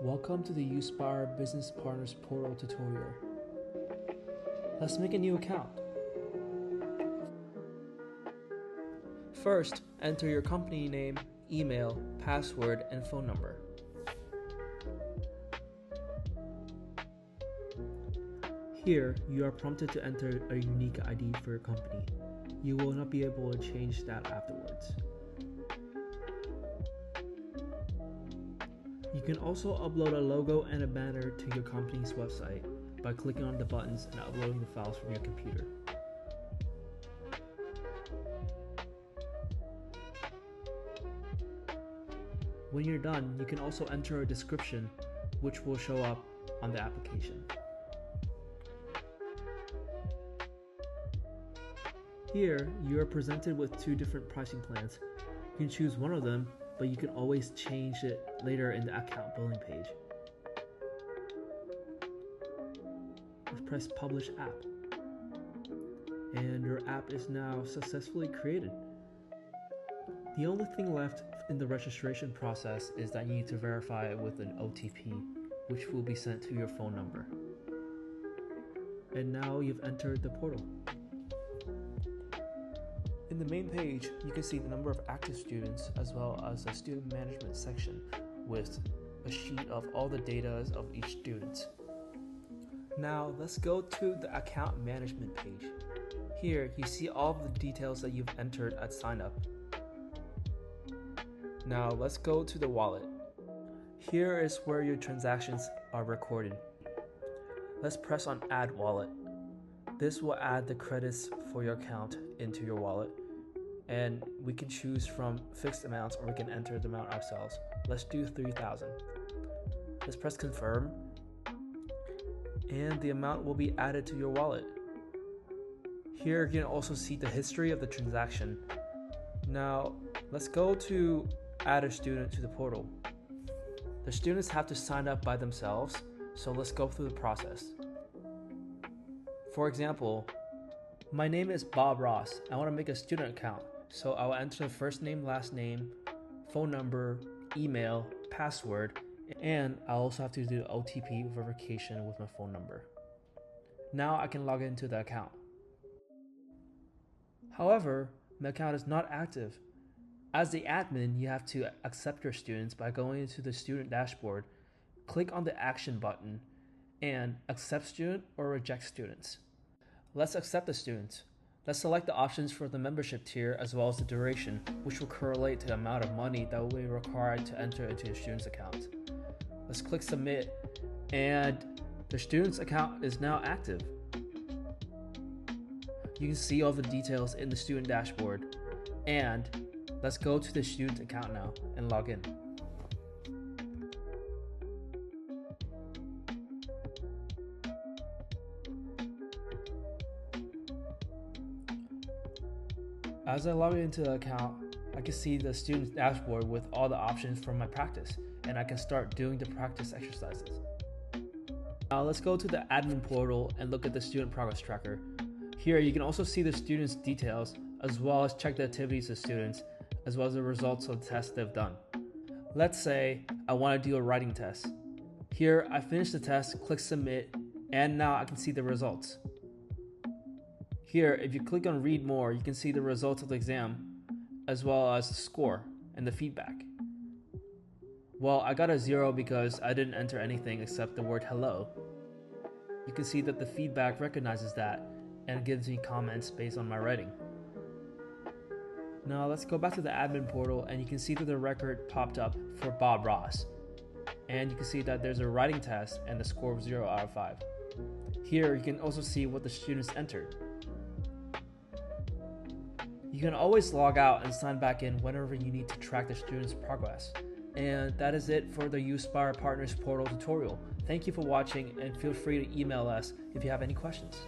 Welcome to the Uspire Business Partners Portal tutorial. Let's make a new account. First, enter your company name, email, password, and phone number. Here, you are prompted to enter a unique ID for your company. You will not be able to change that afterwards. You can also upload a logo and a banner to your company's website by clicking on the buttons and uploading the files from your computer. When you're done, you can also enter a description which will show up on the application. Here, you are presented with two different pricing plans. You can choose one of them, but you can always change it later in the account billing page. Let's press Publish App. And your app is now successfully created. The only thing left in the registration process is that you need to verify it with an OTP, which will be sent to your phone number. And now you've entered the portal. In the main page, you can see the number of active students as well as a student management section with a sheet of all the data of each student. Now let's go to the account management page. Here you see all of the details that you've entered at sign up. Now let's go to the wallet. Here is where your transactions are recorded. Let's press on Add Wallet. This will add the credits for your account into your wallet, and we can choose from fixed amounts or we can enter the amount ourselves. Let's do 3,000. Let's press confirm, and the amount will be added to your wallet. Here you can also see the history of the transaction. Now let's go to add a student to the portal. The students have to sign up by themselves, so let's go through the process. For example, my name is Bob Ross. I want to make a student account, so I'll enter the first name, last name, phone number, email, password, and I'll also have to do OTP verification with my phone number. Now I can log into the account. However, my account is not active. As the admin, you have to accept your students by going into the student dashboard, click on the action button, and accept student or reject students. Let's accept the students. Let's select the options for the membership tier as well as the duration, which will correlate to the amount of money that will be required to enter into your student's account. Let's click submit, and the student's account is now active. You can see all the details in the student dashboard, and let's go to the student account now and log in. As I log into the account, I can see the student's dashboard with all the options for my practice, and I can start doing the practice exercises. Now let's go to the admin portal and look at the student progress tracker. Here you can also see the students' details as well as check the activities of students as well as the results of the tests they've done. Let's say I want to do a writing test. Here I finish the test, click submit, and now I can see the results. Here, if you click on read more, you can see the results of the exam as well as the score and the feedback. Well, I got a 0 because I didn't enter anything except the word hello. You can see that the feedback recognizes that and gives me comments based on my writing. Now let's go back to the admin portal, and you can see that the record popped up for Bob Ross. And you can see that there's a writing test and the score of 0 out of 5. Here you can also see what the students entered. You can always log out and sign back in whenever you need to track the student's progress. And that is it for the Uspire Partners Portal tutorial. Thank you for watching, and feel free to email us if you have any questions.